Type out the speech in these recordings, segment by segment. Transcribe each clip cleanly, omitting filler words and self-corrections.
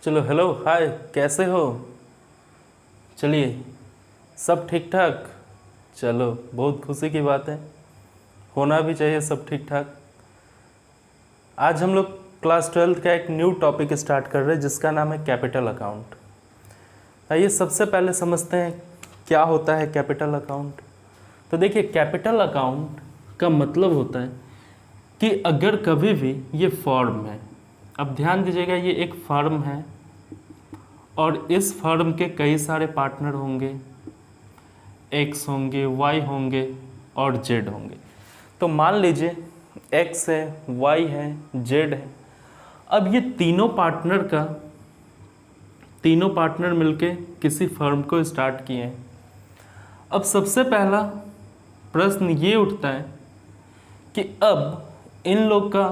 चलो hello hi, कैसे हो? चलिए, सब ठीक ठाक। चलो, बहुत खुशी की बात है, होना भी चाहिए सब ठीक ठाक। आज हम लोग क्लास 12 का एक न्यू टॉपिक स्टार्ट कर रहे हैं जिसका नाम है कैपिटल अकाउंट। आइए सबसे पहले समझते हैं क्या होता है कैपिटल अकाउंट। तो देखिए, कैपिटल अकाउंट का मतलब होता है कि अगर कभी भी ये फर्म है, अब ध्यान दीजिएगा, ये एक फर्म है और इस फर्म के कई सारे पार्टनर होंगे, एक्स होंगे, वाई होंगे और जेड होंगे। तो मान लीजिए एक्स है, वाई है, जेड है। अब ये तीनों पार्टनर मिलके किसी फर्म को स्टार्ट किए हैं। अब सबसे पहला प्रश्न ये उठता है कि अब इन लोग का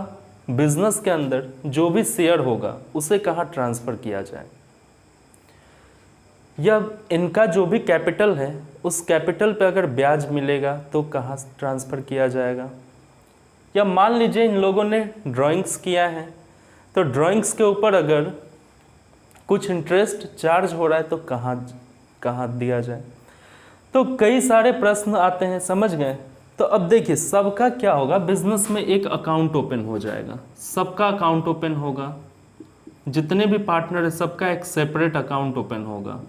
बिजनेस के अंदर जो भी शेयर होगा उसे कहाँ ट्रांसफ़र किया जाए, या इनका जो भी कैपिटल है उस कैपिटल पे अगर ब्याज मिलेगा तो कहाँ ट्रांसफ़र किया जाएगा। या मान लीजिए इन लोगों ने ड्राइंग्स किया है तो ड्राइंग्स के ऊपर अगर कुछ इंटरेस्ट चार्ज हो रहा है तो कहाँ दिया जाए। तो कई सारे प्रश्न आते हैं, समझ गए। तो अब देखिए, सबका क्या होगा, बिजनेस में एक अकाउंट ओपन हो जाएगा, सबका अकाउंट ओपन होगा, जितने भी पार्टनर है सबका एक सेपरेट अकाउंट ओपन होगा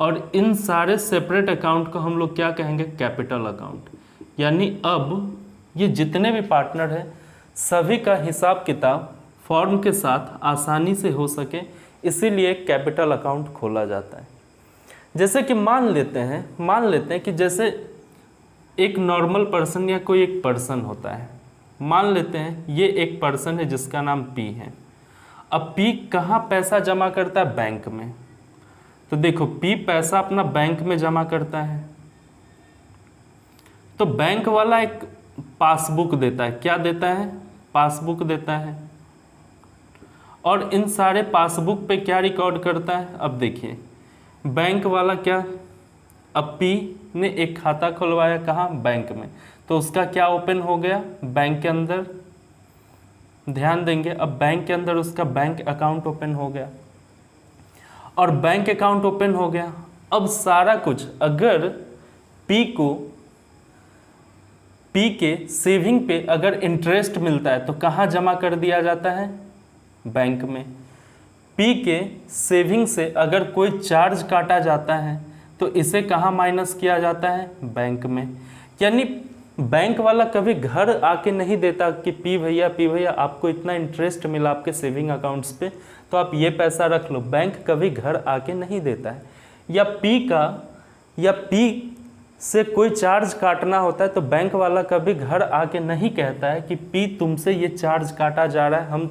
और इन सारे सेपरेट अकाउंट को हम लोग क्या कहेंगे, कैपिटल अकाउंट। यानी अब ये जितने भी पार्टनर हैं सभी का हिसाब किताब फॉर्म के साथ आसानी से हो सके, इसीलिए कैपिटल अकाउंट खोला जाता है। जैसे कि मान लेते हैं कि जैसे एक नॉर्मल पर्सन या कोई एक पर्सन होता है। मान लेते हैं ये एक पर्सन है जिसका नाम पी है। अब पी कहाँ पैसा जमा करता है, बैंक में। तो देखो, पी पैसा अपना बैंक में जमा करता है तो बैंक वाला एक पासबुक देता है। क्या देता है, पासबुक देता है। और इन सारे पासबुक पे क्या रिकॉर्ड करता है, अब देखिए बैंक वाला क्या, अब पी ने एक खाता खुलवाया कहाँ, बैंक में, तो उसका क्या ओपन हो गया, बैंक के अंदर। ध्यान देंगे, अब बैंक के अंदर उसका बैंक अकाउंट ओपन हो गया और बैंक अकाउंट ओपन हो गया। अब सारा कुछ अगर पी के सेविंग पे अगर इंटरेस्ट मिलता है तो कहाँ जमा कर दिया जाता है, बैंक में। पी के सेविंग से अगर कोई चार्ज काटा जाता है तो इसे कहाँ माइनस किया जाता है, बैंक में। यानी बैंक वाला कभी घर आके नहीं देता कि पी भैया आपको इतना इंटरेस्ट मिला आपके सेविंग अकाउंट्स पे तो आप ये पैसा रख लो। बैंक कभी घर आके नहीं देता है। या पी से कोई चार्ज काटना होता है तो बैंक वाला कभी घर आके नहीं कहता है कि पी तुमसे ये चार्ज काटा जा रहा है,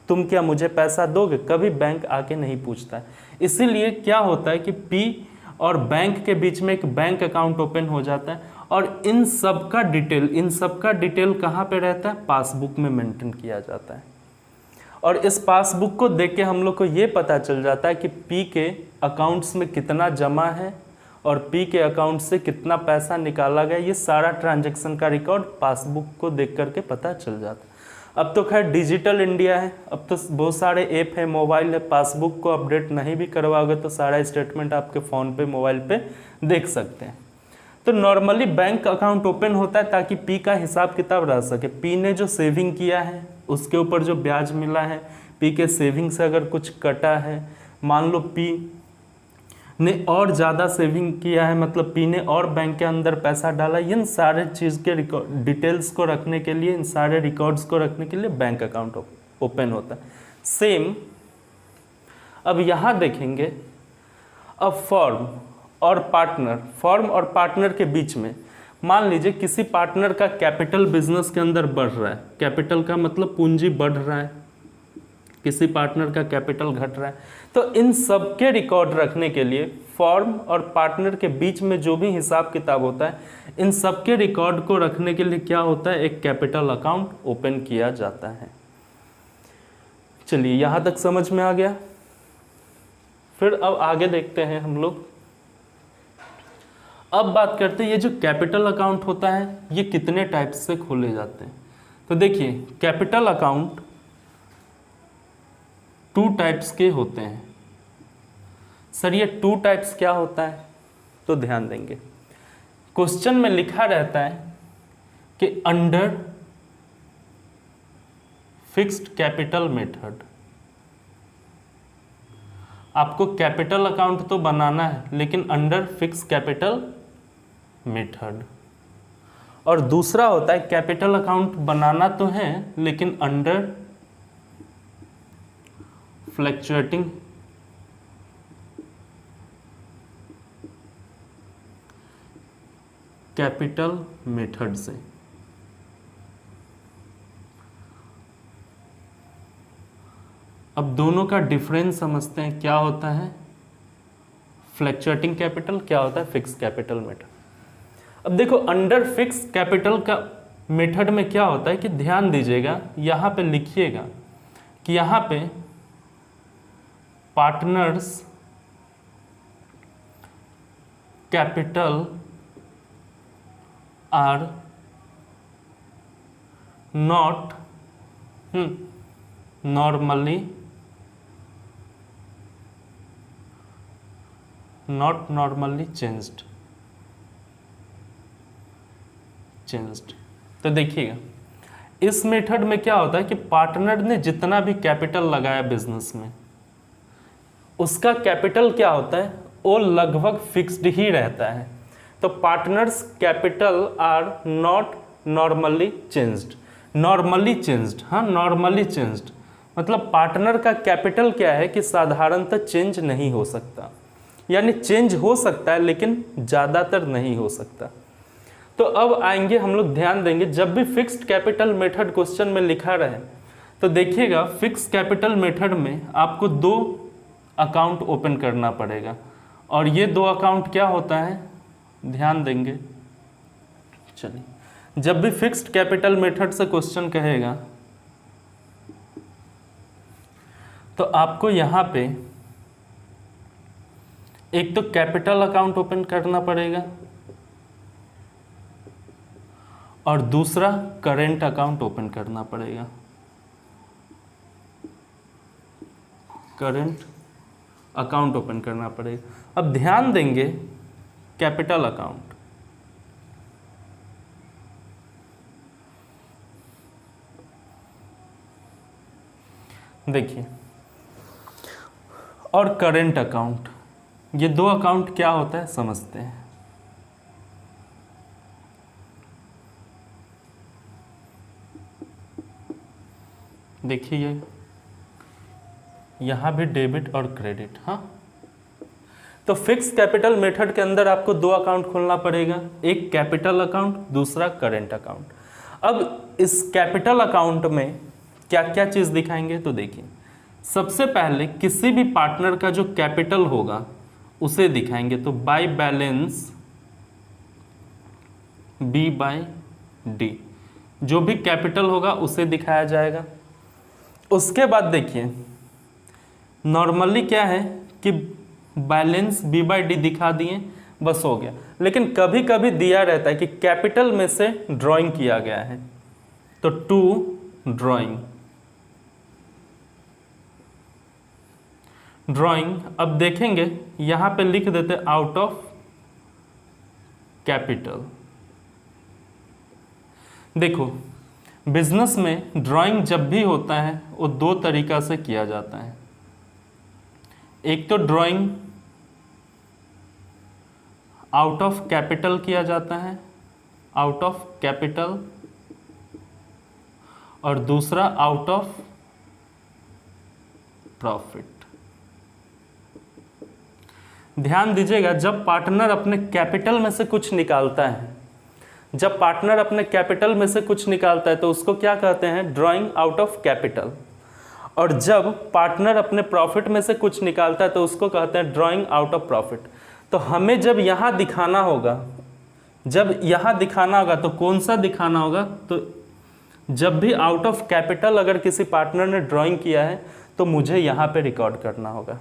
तुम क्या मुझे पैसा दोगे, कभी बैंक आके नहीं पूछता है। इसीलिए क्या होता है कि पी और बैंक के बीच में एक बैंक अकाउंट ओपन हो जाता है और इन सब का डिटेल कहाँ पे रहता है, पासबुक में मेंटेन किया जाता है। और इस पासबुक को देख के हम लोग को ये पता चल जाता है कि पी के अकाउंट्स में कितना जमा है और पी के अकाउंट से कितना पैसा निकाला गया। ये सारा ट्रांजैक्शन का रिकॉर्ड पासबुक को देख करके पता चल जाता है। अब तो खैर डिजिटल इंडिया है, अब तो बहुत सारे ऐप है, मोबाइल है, पासबुक को अपडेट नहीं भी करवाओगे तो सारा स्टेटमेंट आपके फ़ोन पे, मोबाइल पे देख सकते हैं। तो नॉर्मली बैंक अकाउंट ओपन होता है ताकि पी का हिसाब किताब रह सके। पी ने जो सेविंग किया है उसके ऊपर जो ब्याज मिला है, पी के सेविंग से अगर कुछ कटा है, मान लो पी ने और ज़्यादा सेविंग किया है, मतलब पी ने और बैंक के अंदर पैसा डाला, इन सारे चीज़ के डिटेल्स को रखने के लिए, इन सारे रिकॉर्ड्स को रखने के लिए बैंक अकाउंट ओपन होता है। सेम अब यहाँ देखेंगे, अब फर्म और पार्टनर के बीच में मान लीजिए किसी पार्टनर का कैपिटल बिजनेस के अंदर बढ़ रहा है, कैपिटल का मतलब पूंजी बढ़ रहा है, किसी पार्टनर का कैपिटल घट रहा है, तो इन सब के रिकॉर्ड रखने के लिए फर्म और पार्टनर के बीच में जो भी हिसाब किताब होता है, इन सब के रिकॉर्ड को रखने के लिए क्या होता है, एक कैपिटल अकाउंट ओपन किया जाता है। चलिए, यहाँ तक समझ में आ गया। फिर अब आगे देखते हैं हम लोग। अब बात करते हैं ये जो कैपिटल अकाउंट होता है ये कितने टाइप से खोले जाते हैं। तो देखिए, कैपिटल अकाउंट टू टाइप्स के होते हैं। सर ये टू टाइप्स क्या होता है? तो ध्यान देंगे, क्वेश्चन में लिखा रहता है कि अंडर फिक्स्ड कैपिटल मेथड, आपको कैपिटल अकाउंट तो बनाना है लेकिन अंडर फिक्स कैपिटल मेथड। और दूसरा होता है कैपिटल अकाउंट बनाना तो है लेकिन अंडर फ्लक्चुएटिंग कैपिटल मेथड से। अब दोनों का डिफरेंस समझते हैं, क्या होता है फ्लक्चुएटिंग कैपिटल, क्या होता है फिक्स कैपिटल मेथड। अब देखो अंडर फिक्स कैपिटल का मेथड में क्या होता है कि ध्यान दीजिएगा, यहाँ पे लिखिएगा कि यहाँ पे partners capital R not normally changed. तो देखिएगा इस मेथड में क्या होता है कि पार्टनर ने जितना भी कैपिटल लगाया बिजनेस में, उसका कैपिटल क्या होता है, वो लगभग फिक्स्ड ही रहता है। तो partners capital R not normally changed. Normally changed मतलब पार्टनर का कैपिटल क्या है कि साधारणतः चेंज नहीं हो सकता, यानी चेंज हो सकता है लेकिन ज़्यादातर नहीं हो सकता। तो अब आएंगे हम लोग, ध्यान देंगे जब भी फिक्स्ड कैपिटल मेथड क्वेश्चन में लिखा रहे तो देखिएगा फिक्स कैपिटल मेथड में आपको दो अकाउंट ओपन करना पड़ेगा, और ये दो अकाउंट क्या होता है ध्यान देंगे। चलिए जब भी फिक्स्ड कैपिटल मेथड से क्वेश्चन कहेगा तो आपको यहाँ पे एक तो कैपिटल अकाउंट ओपन करना पड़ेगा और दूसरा करेंट अकाउंट ओपन करना पड़ेगा। करेंट अकाउंट ओपन करना पड़ेगा। अब ध्यान देंगे कैपिटल अकाउंट, देखिए, और करेंट अकाउंट, ये दो अकाउंट क्या होता है समझते हैं। देखिए यहाँ भी डेबिट और क्रेडिट। हाँ, तो फिक्स कैपिटल मेथड के अंदर आपको दो अकाउंट खोलना पड़ेगा, एक कैपिटल अकाउंट, दूसरा करेंट अकाउंट। अब इस कैपिटल अकाउंट में क्या क्या चीज़ दिखाएंगे तो देखिए, सबसे पहले किसी भी पार्टनर का जो कैपिटल होगा उसे दिखाएंगे, तो by balance b by d, जो भी कैपिटल होगा उसे दिखाया जाएगा। उसके बाद देखिए नॉर्मली क्या है कि बैलेंस बी बाय डी दिखा दिए, बस हो गया। लेकिन कभी कभी दिया रहता है कि कैपिटल में से ड्राइंग किया गया है, तो टू ड्राइंग। अब देखेंगे यहाँ पे लिख देते आउट ऑफ कैपिटल। देखो बिजनेस में ड्राइंग जब भी होता है वो दो तरीका से किया जाता है, एक तो ड्राइंग आउट ऑफ कैपिटल किया जाता है, आउट ऑफ कैपिटल, और दूसरा आउट ऑफ प्रॉफिट। ध्यान दीजिएगा जब पार्टनर अपने कैपिटल में से कुछ निकालता है, जब पार्टनर अपने कैपिटल में से कुछ निकालता है तो उसको क्या कहते हैं, ड्राइंग आउट ऑफ कैपिटल। और जब पार्टनर अपने प्रॉफिट में से कुछ निकालता है तो उसको कहते हैं ड्राइंग आउट ऑफ प्रॉफिट। तो हमें जब यहाँ दिखाना होगा, जब यहाँ दिखाना होगा तो कौन सा दिखाना होगा, तो जब भी आउट ऑफ कैपिटल अगर किसी पार्टनर ने ड्राइंग किया है तो मुझे यहाँ पे रिकॉर्ड करना होगा।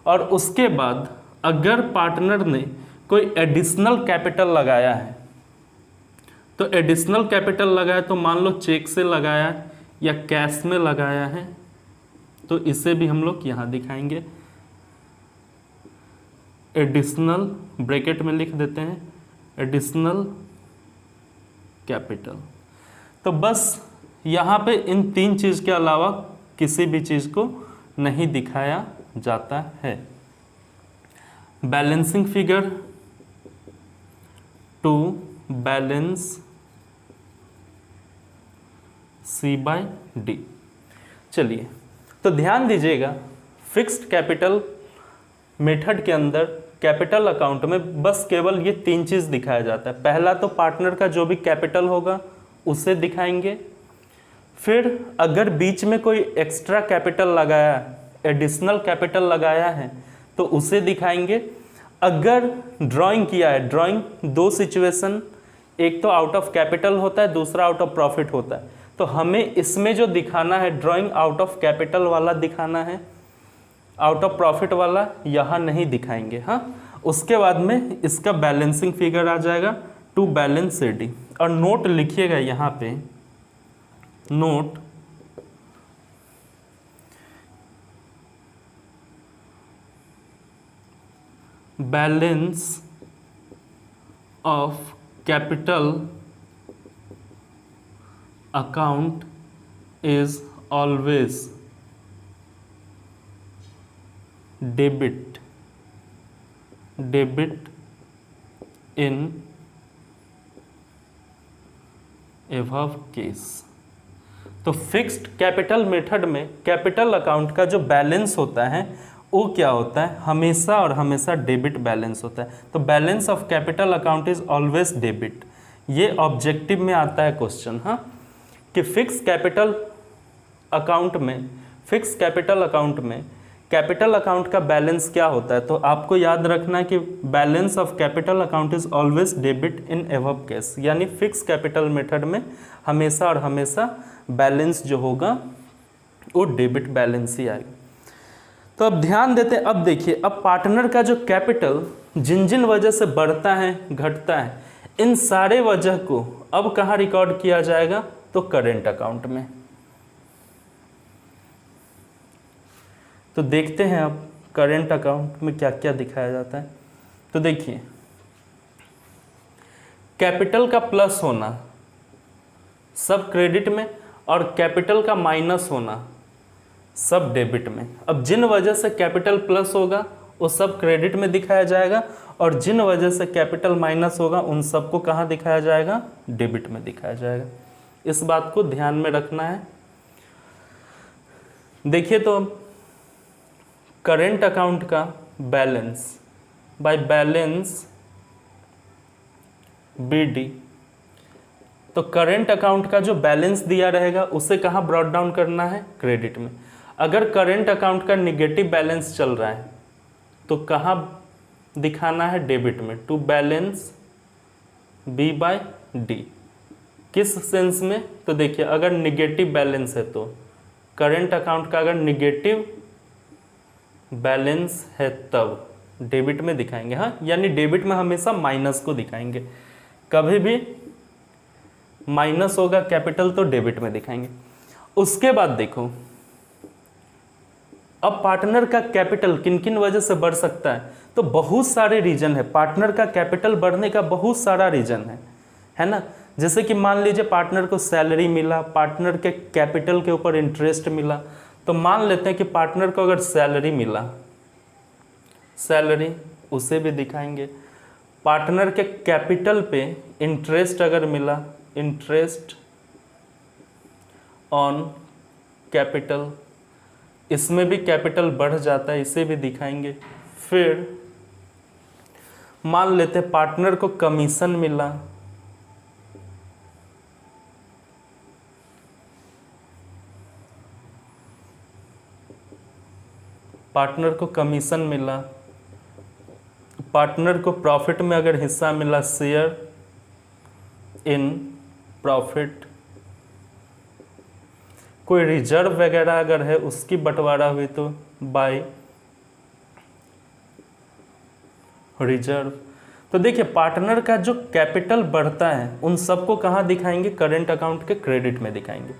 और उसके बाद अगर पार्टनर ने कोई एडिशनल कैपिटल लगाया है, तो एडिशनल कैपिटल लगाया तो मान लो चेक से लगाया या कैश में लगाया है तो इसे भी हम लोग यहाँ दिखाएंगे। एडिशनल ब्रैकेट में लिख देते हैं एडिशनल कैपिटल। तो बस यहाँ पे इन 3 चीज़ के अलावा किसी भी चीज़ को नहीं दिखाया जाता है। Balancing figure to balance C/D। चलिए, तो ध्यान दीजिएगा, फिक्स्ड कैपिटल मेथड के अंदर कैपिटल अकाउंट में बस केवल ये 3 चीज़ दिखाया जाता है। पहला तो पार्टनर का जो भी कैपिटल होगा उसे दिखाएंगे, फिर अगर बीच में कोई एक्स्ट्रा कैपिटल लगाया, एडिशनल कैपिटल लगाया है तो उसे दिखाएंगे। अगर ड्राइंग किया है, ड्राइंग 2 सिचुएशन, एक तो आउट ऑफ कैपिटल होता है, दूसरा आउट ऑफ प्रॉफिट होता है, तो हमें इसमें जो दिखाना है ड्राइंग आउट ऑफ कैपिटल वाला दिखाना है, आउट ऑफ प्रॉफिट वाला यहाँ नहीं दिखाएंगे। हाँ, उसके बाद में इसका बैलेंसिंग फिगर आ जाएगा टू बैलेंस CD। और नोट लिखिएगा यहाँ पे, note balance of capital account is always debit in above case. तो फिक्स्ड कैपिटल मेथड में कैपिटल अकाउंट का जो बैलेंस होता है वो क्या होता है, हमेशा और हमेशा डेबिट बैलेंस होता है। तो balance of capital account is always debit, ये ऑब्जेक्टिव में आता है क्वेश्चन। हाँ, कि फिक्स कैपिटल अकाउंट में कैपिटल अकाउंट का बैलेंस क्या होता है, तो आपको याद रखना है कि balance of capital account is always debit in above case, यानी फिक्स कैपिटल मेथड में हमेशा और हमेशा बैलेंस जो होगा वो डेबिट बैलेंस ही आएगा। तो अब ध्यान देते हैं, अब देखिए, अब पार्टनर का जो कैपिटल जिन जिन वजह से बढ़ता है घटता है, इन सारे वजह को अब कहाँ रिकॉर्ड किया जाएगा, तो करेंट अकाउंट में। तो देखते हैं अब करेंट अकाउंट में क्या क्या दिखाया जाता है। तो देखिए, कैपिटल का प्लस होना सब क्रेडिट में और कैपिटल का माइनस होना सब डेबिट में। अब जिन वजह से कैपिटल प्लस होगा वो सब क्रेडिट में दिखाया जाएगा और जिन वजह से कैपिटल माइनस होगा उन सबको कहाँ दिखाया जाएगा, डेबिट में दिखाया जाएगा। इस बात को ध्यान में रखना है। देखिए, तो करेंट अकाउंट का बैलेंस बाय बैलेंस BD, तो करेंट अकाउंट का जो बैलेंस दिया रहेगा उसे कहाँ ब्रॉट डाउन करना है, क्रेडिट में। अगर करेंट अकाउंट का निगेटिव बैलेंस चल रहा है तो कहाँ दिखाना है, डेबिट में, टू बैलेंस B/D। किस सेंस में, तो देखिए, अगर निगेटिव बैलेंस है तो करेंट अकाउंट का अगर निगेटिव बैलेंस है तब डेबिट में दिखाएंगे। हाँ, यानी डेबिट में हमेशा माइनस को दिखाएंगे, कभी भी माइनस होगा कैपिटल तो डेबिट में दिखाएंगे। उसके बाद देखो, अब पार्टनर का कैपिटल किन किन वजह से बढ़ सकता है, तो बहुत सारे रीजन है। पार्टनर का कैपिटल बढ़ने का बहुत सारा रीजन है ना। जैसे कि मान लीजिए पार्टनर को सैलरी मिला, पार्टनर के कैपिटल के ऊपर इंटरेस्ट मिला, तो मान लेते हैं कि पार्टनर को अगर सैलरी मिला, सैलरी उसे भी दिखाएंगे। पार्टनर के कैपिटल पे इंटरेस्ट अगर मिला, इंटरेस्ट ऑन कैपिटल, इसमें भी कैपिटल बढ़ जाता है, इसे भी दिखाएंगे। फिर मान लेते हैं पार्टनर को कमीशन मिला, पार्टनर को कमीशन मिला, पार्टनर को प्रॉफिट में अगर हिस्सा मिला, शेयर इन प्रॉफिट, कोई रिजर्व वगैरह अगर है उसकी बंटवारा हुई तो बाय रिजर्व। तो देखिए, पार्टनर का जो कैपिटल बढ़ता है उन सबको कहाँ दिखाएंगे, करेंट अकाउंट के क्रेडिट में दिखाएंगे।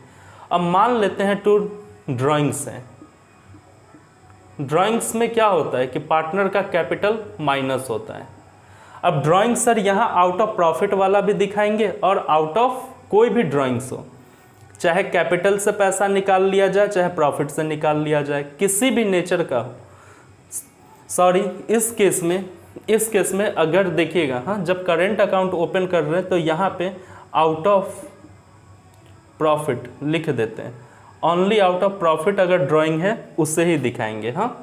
अब मान लेते हैं टू ड्राइंग्स हैं, ड्राइंग्स में क्या होता है कि पार्टनर का कैपिटल माइनस होता है। अब ड्राइंग सर यहाँ आउट ऑफ प्रॉफिट वाला भी दिखाएंगे और आउट ऑफ कोई भी ड्राइंग्स हो, चाहे कैपिटल से पैसा निकाल लिया जाए चाहे प्रॉफिट से निकाल लिया जाए, किसी भी नेचर का हो। सॉरी, इस केस में अगर देखिएगा, हाँ, जब करेंट अकाउंट ओपन कर रहे हैं तो यहाँ पे आउट ऑफ प्रॉफिट लिख देते हैं। ओनली आउट ऑफ प्रॉफिट अगर ड्राइंग है उससे ही दिखाएंगे। हाँ,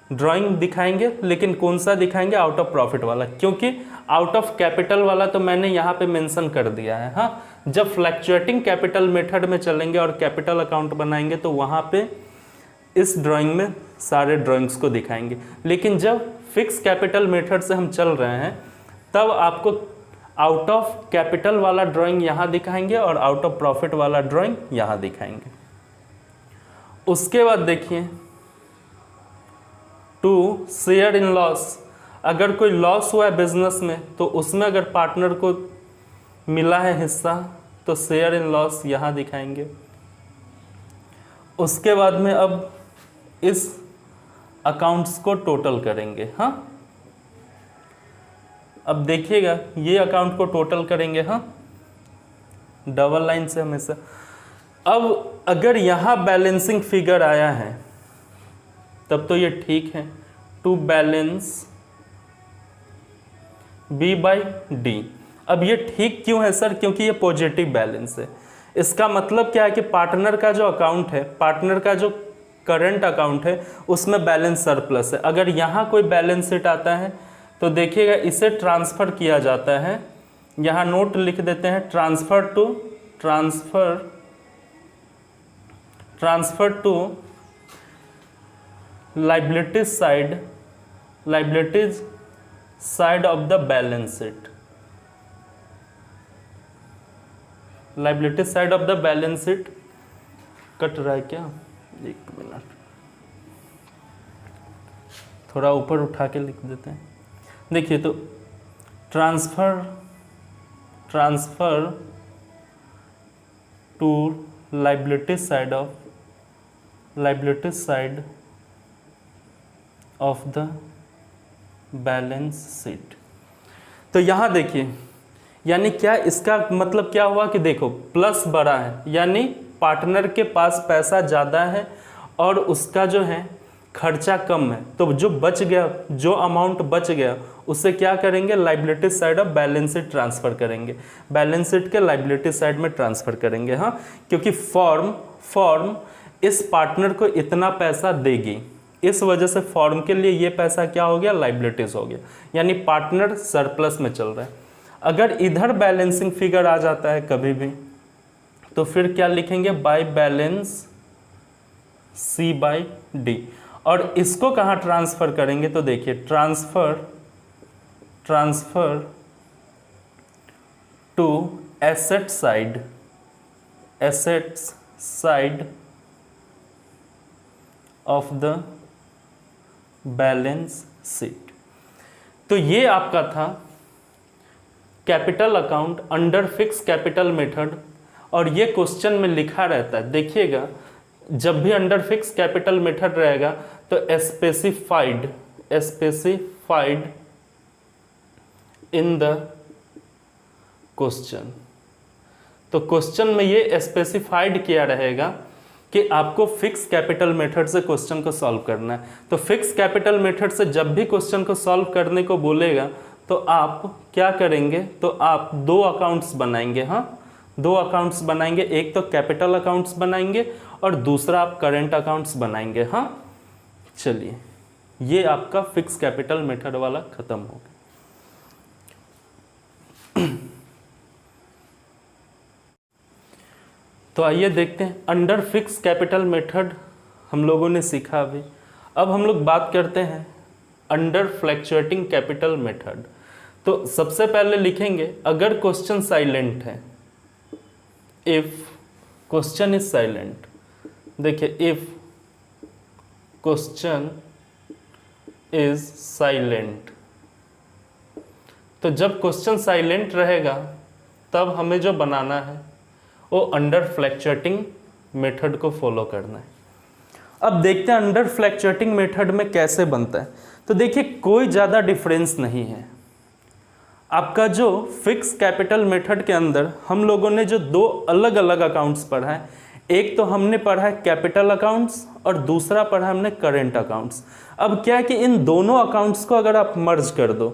ड्राइंग दिखाएंगे, लेकिन कौन सा दिखाएंगे? आउट ऑफ प्रॉफिट वाला, क्योंकि आउट ऑफ कैपिटल वाला तो मैंने यहाँ पे मेंशन कर दिया है। हाँ, जब फ्लैक्चुएटिंग कैपिटल मेथड में चलेंगे और कैपिटल अकाउंट बनाएंगे तो वहाँ पे इस ड्राइंग में सारे ड्राइंग्स को दिखाएंगे, लेकिन जब फिक्स कैपिटल मेथड से हम चल रहे हैं तब आपको आउट ऑफ कैपिटल वाला ड्राइंग यहाँ दिखाएंगे और आउट ऑफ प्रॉफिट वाला ड्राइंग यहाँ दिखाएंगे। उसके बाद देखिए, टू शेयर इन लॉस, अगर कोई लॉस हुआ है बिजनेस में तो उसमें अगर पार्टनर को मिला है हिस्सा तो शेयर इन लॉस यहाँ दिखाएंगे। उसके बाद में अब इस अकाउंट्स को टोटल करेंगे। हाँ, अब देखिएगा ये अकाउंट को टोटल करेंगे। हाँ, डबल लाइन से हमेशा। अब अगर यहाँ बैलेंसिंग फिगर आया है तब तो ये ठीक है, to balance b by d. अब ये ठीक क्यों है सर? क्योंकि ये पॉजिटिव बैलेंस है। इसका मतलब क्या है कि पार्टनर का जो अकाउंट है, पार्टनर का जो करंट अकाउंट है, उसमें बैलेंस सरप्लस है। अगर यहाँ कोई बैलेंस शीट आता है तो देखिएगा इसे ट्रांसफ़र किया जाता है। यहाँ नोट लिख देते हैं, transfer to liabilities side of the balance sheet. Liabilities side of the balance sheet cut रहा है क्या? एक मिनट, थोड़ा ऊपर उठा के लिख देते हैं। देखिए तो transfer to liability side of the balance sheet. तो यहाँ देखिए, यानी क्या इसका मतलब क्या हुआ कि देखो प्लस बड़ा है, यानी पार्टनर के पास पैसा ज़्यादा है और उसका जो है खर्चा कम है, तो जो बच गया, जो अमाउंट बच गया उससे क्या करेंगे? Liability side of balance sheet transfer करेंगे, बैलेंस शीट के लाइबिलिटी साइड में ट्रांसफ़र करेंगे। हाँ, क्योंकि फॉर्म इस पार्टनर को इतना पैसा देगी, इस वजह से फॉर्म के लिए ये पैसा क्या हो गया? लाइबिलिटीज हो गया, यानी पार्टनर सरप्लस में चल रहा है। अगर इधर बैलेंसिंग फिगर आ जाता है कभी भी तो फिर क्या लिखेंगे? By balance c by d. और इसको कहाँ ट्रांसफ़र करेंगे? तो देखिए transfer to assets side of the balance sheet. तो ये आपका था capital account under fix capital method, और ये क्वेश्चन में लिखा रहता है। देखिएगा जब भी अंडर फिक्स कैपिटल मेथड रहेगा तो स्पेसिफाइड इन द क्वेश्चन, तो क्वेश्चन में ये स्पेसिफाइड किया रहेगा कि आपको फिक्स कैपिटल मेथड से क्वेश्चन को सॉल्व करना है। तो फिक्स कैपिटल मेथड से जब भी क्वेश्चन को सॉल्व करने को बोलेगा तो आप क्या करेंगे? तो आप दो अकाउंट्स बनाएंगे। हाँ, दो अकाउंट्स बनाएंगे, एक तो कैपिटल अकाउंट्स बनाएंगे और दूसरा आप करेंट अकाउंट्स बनाएंगे। हाँ, चलिए ये आपका फिक्स कैपिटल मेथड वाला खत्म हो गया। तो आइए देखते हैं, अंडर फिक्स कैपिटल मेथड हम लोगों ने सीखा अभी। अब हम लोग बात करते हैं अंडर फ्लैक्चुएटिंग कैपिटल मेथड। तो सबसे पहले लिखेंगे अगर क्वेश्चन साइलेंट है, इफ क्वेश्चन इज साइलेंट। देखिए इफ क्वेश्चन इज साइलेंट, तो जब क्वेश्चन साइलेंट रहेगा तब हमें जो बनाना है वो अंडर फ्लैक्चुएटिंग मेथड को फॉलो करना है। अब देखते हैं अंडर फ्लैक्चुएटिंग मेथड में कैसे बनता है। तो देखिए कोई ज़्यादा डिफरेंस नहीं है। आपका जो फिक्स कैपिटल मेथड के अंदर हम लोगों ने जो दो अलग अलग अकाउंट्स पढ़ा है, एक तो हमने पढ़ा है कैपिटल अकाउंट्स और दूसरा पढ़ा हमने करेंट अकाउंट्स। अब क्या है कि इन दोनों अकाउंट्स को अगर आप मर्ज कर दो,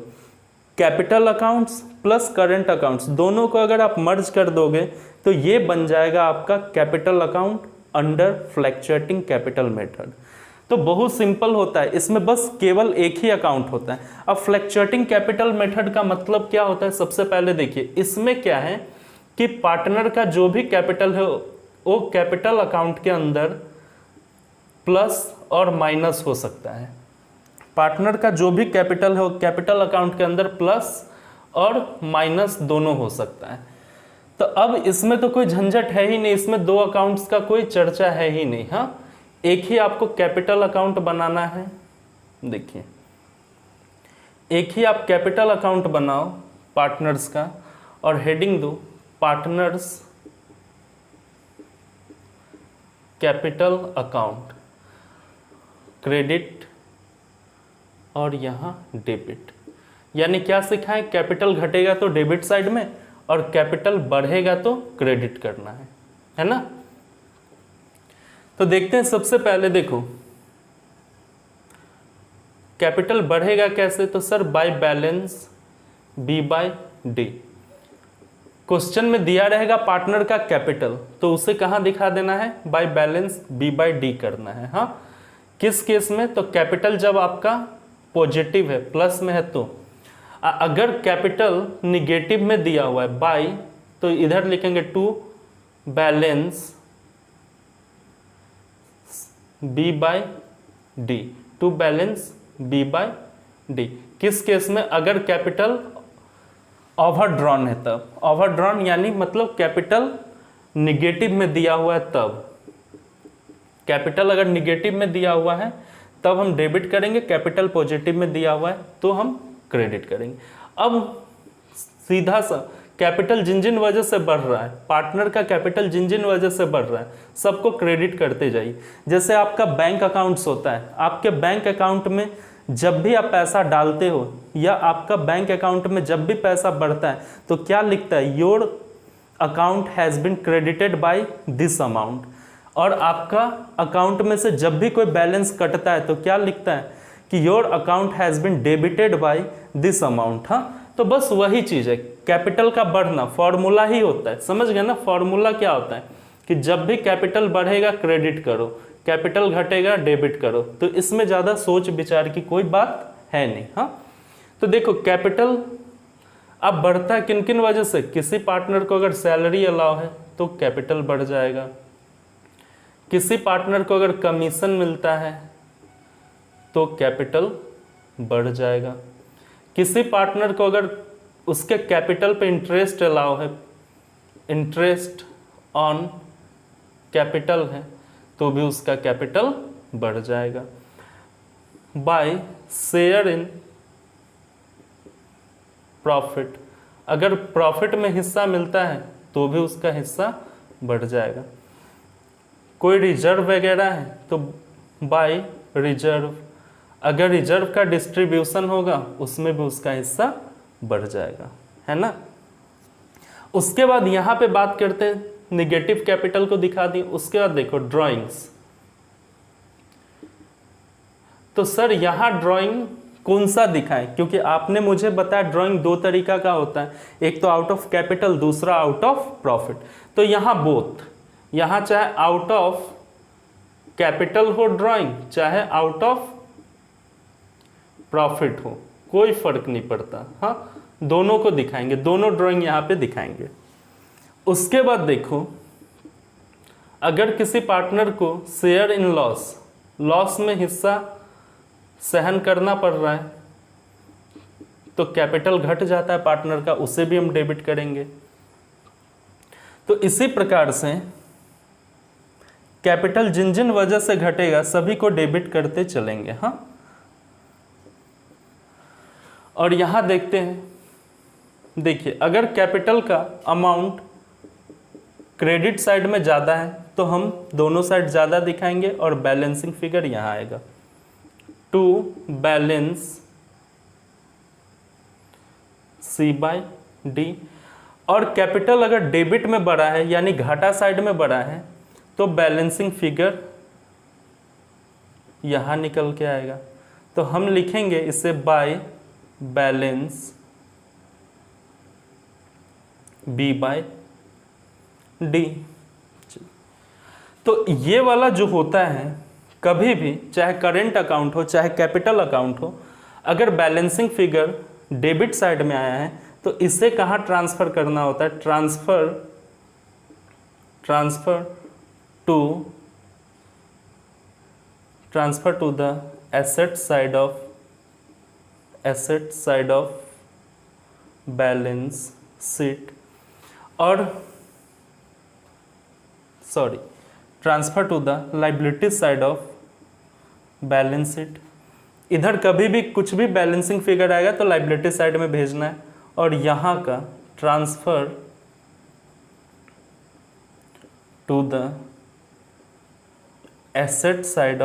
capital accounts plus current accounts दोनों को अगर आप मर्ज कर दोगे तो ये बन जाएगा आपका capital account under fluctuating capital method. तो बहुत सिंपल होता है, इसमें बस केवल एक ही अकाउंट होता है। अब फ्लैक्चुएटिंग कैपिटल मेथड का मतलब क्या होता है, सबसे पहले देखिए इसमें क्या है कि पार्टनर का जो भी कैपिटल है वो कैपिटल अकाउंट के अंदर प्लस और माइनस हो सकता है। पार्टनर का जो भी कैपिटल है वो कैपिटल अकाउंट के अंदर प्लस और माइनस दोनों हो सकता है। तो अब इसमें तो कोई झंझट है ही नहीं, इसमें दो अकाउंट्स का कोई चर्चा है ही नहीं। हाँ, एक ही आपको कैपिटल अकाउंट बनाना है। देखिए एक ही आप कैपिटल अकाउंट बनाओ पार्टनर्स का और हेडिंग दो पार्टनर्स कैपिटल अकाउंट, क्रेडिट और यहाँ डेबिट। यानी क्या सीखा है, कैपिटल घटेगा तो डेबिट साइड में और कैपिटल बढ़ेगा तो क्रेडिट करना है ना। तो देखते हैं, सबसे पहले देखो कैपिटल बढ़ेगा कैसे, तो sir by balance b by d. Question में दिया रहेगा पार्टनर का कैपिटल, तो उसे कहाँ दिखा देना है, by balance b by d करना है। हाँ, किस केस में, तो कैपिटल जब आपका पॉजिटिव है प्लस में है तो। अगर कैपिटल निगेटिव में दिया हुआ है बाय, तो इधर लिखेंगे to balance b by d, to balance b by d. किस केस में, अगर कैपिटल ओवरड्रॉन है तब। ओवरड्रॉन यानी मतलब कैपिटल निगेटिव में दिया हुआ है तब। कैपिटल अगर निगेटिव में दिया हुआ है तब हम डेबिट करेंगे, कैपिटल पॉजिटिव में दिया हुआ है तो हम क्रेडिट करेंगे। अब सीधा सा कैपिटल जिन जिन वजह से बढ़ रहा है, पार्टनर का कैपिटल जिन जिन वजह से बढ़ रहा है सबको क्रेडिट करते जाइए। जैसे आपका बैंक अकाउंट्स होता है, आपके बैंक अकाउंट में जब भी आप पैसा डालते हो या आपका बैंक अकाउंट में जब भी पैसा बढ़ता है तो क्या लिखता है, your account has been credited by this amount. और आपका अकाउंट में से जब भी कोई बैलेंस कटता है तो क्या लिखता है कि your account has been debited by this amount. हाँ, तो बस वही चीज़ है, कैपिटल का बढ़ना फॉर्मूला ही होता है। समझ गए ना, फॉर्मूला क्या होता है कि जब भी कैपिटल बढ़ेगा क्रेडिट करो, कैपिटल घटेगा डेबिट करो। तो इसमें ज़्यादा सोच विचार की कोई बात है नहीं। हाँ, तो देखो कैपिटल अब बढ़ता है किन किन वजह से, किसी पार्टनर को अगर सैलरी अलाउ है तो कैपिटल बढ़ जाएगा, किसी पार्टनर को अगर कमीशन मिलता है तो कैपिटल बढ़ जाएगा, किसी पार्टनर को अगर उसके कैपिटल पे इंटरेस्ट अलाउ है, इंटरेस्ट ऑन कैपिटल है तो भी उसका कैपिटल बढ़ जाएगा। बाय शेयर इन प्रॉफिट, अगर प्रॉफिट में हिस्सा मिलता है तो भी उसका हिस्सा बढ़ जाएगा। कोई रिजर्व वगैरह है तो बाय रिजर्व, अगर रिजर्व का डिस्ट्रीब्यूशन होगा उसमें भी उसका हिस्सा बढ़ जाएगा, है ना। उसके बाद यहाँ पे बात करते हैं, निगेटिव कैपिटल को दिखा दी। उसके बाद देखो ड्राइंग्स, तो सर यहाँ ड्राइंग कौन सा दिखाएं, क्योंकि आपने मुझे बताया ड्राइंग दो तरीका का होता है, एक तो आउट ऑफ कैपिटल, दूसरा आउट ऑफ प्रॉफिट। तो यहाँ बोथ, यहाँ चाहे आउट ऑफ कैपिटल हो ड्राइंग चाहे आउट ऑफ प्रॉफिट हो, कोई फर्क नहीं पड़ता। हाँ, दोनों को दिखाएंगे, दोनों ड्राइंग यहाँ पे दिखाएंगे। उसके बाद देखो, अगर किसी पार्टनर को शेयर इन लॉस, लॉस में हिस्सा सहन करना पड़ रहा है तो कैपिटल घट जाता है पार्टनर का, उसे भी हम डेबिट करेंगे। तो इसी प्रकार से कैपिटल जिन जिन वजह से घटेगा सभी को डेबिट करते चलेंगे। हाँ, और यहां देखते हैं, देखिए अगर कैपिटल का अमाउंट क्रेडिट साइड में ज़्यादा है तो हम दोनों साइड ज़्यादा दिखाएंगे और बैलेंसिंग फिगर यहाँ आएगा, टू बैलेंस C/D। और कैपिटल अगर डेबिट में बढ़ा है यानी घाटा साइड में बढ़ा है तो बैलेंसिंग फिगर यहाँ निकल के आएगा। तो हम लिखेंगे इसे बाय बैलेंस B/D। तो ये वाला जो होता है कभी भी, चाहे करेंट अकाउंट हो चाहे कैपिटल अकाउंट हो, अगर बैलेंसिंग फिगर डेबिट साइड में आया है तो इसे कहाँ ट्रांसफर करना होता है, transfer to the asset side of balance sheet, और transfer to the liability side of balance sheet. इधर कभी भी कुछ भी बैलेंसिंग फिगर आएगा तो लाइबिलिटी साइड में भेजना है, और यहाँ का transfer to the asset side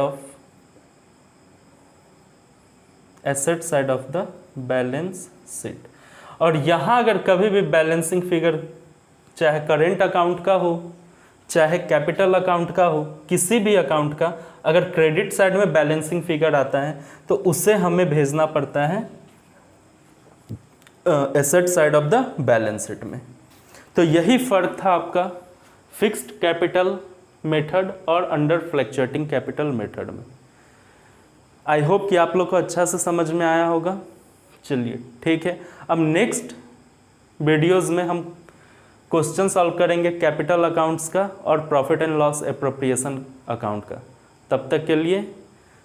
of the balance sheet. और यहाँ अगर कभी भी बैलेंसिंग फिगर चाहे करेंट अकाउंट का हो चाहे कैपिटल अकाउंट का हो, किसी भी अकाउंट का अगर क्रेडिट साइड में बैलेंसिंग फिगर आता है तो उसे हमें भेजना पड़ता है asset side of the balance sheet में। तो यही फर्क था आपका फिक्स्ड कैपिटल मेथड और अंडर फ्लक्चुएटिंग कैपिटल मेथड में। आई होप कि आप लोग को अच्छा से समझ में आया होगा। चलिए ठीक है, अब नेक्स्ट वीडियोस में हम क्वेश्चन सॉल्व करेंगे कैपिटल अकाउंट्स का और profit and loss appropriation account का। तब तक के लिए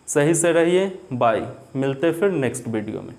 सही से रहिए, बाय। मिलते फिर नेक्स्ट वीडियो में।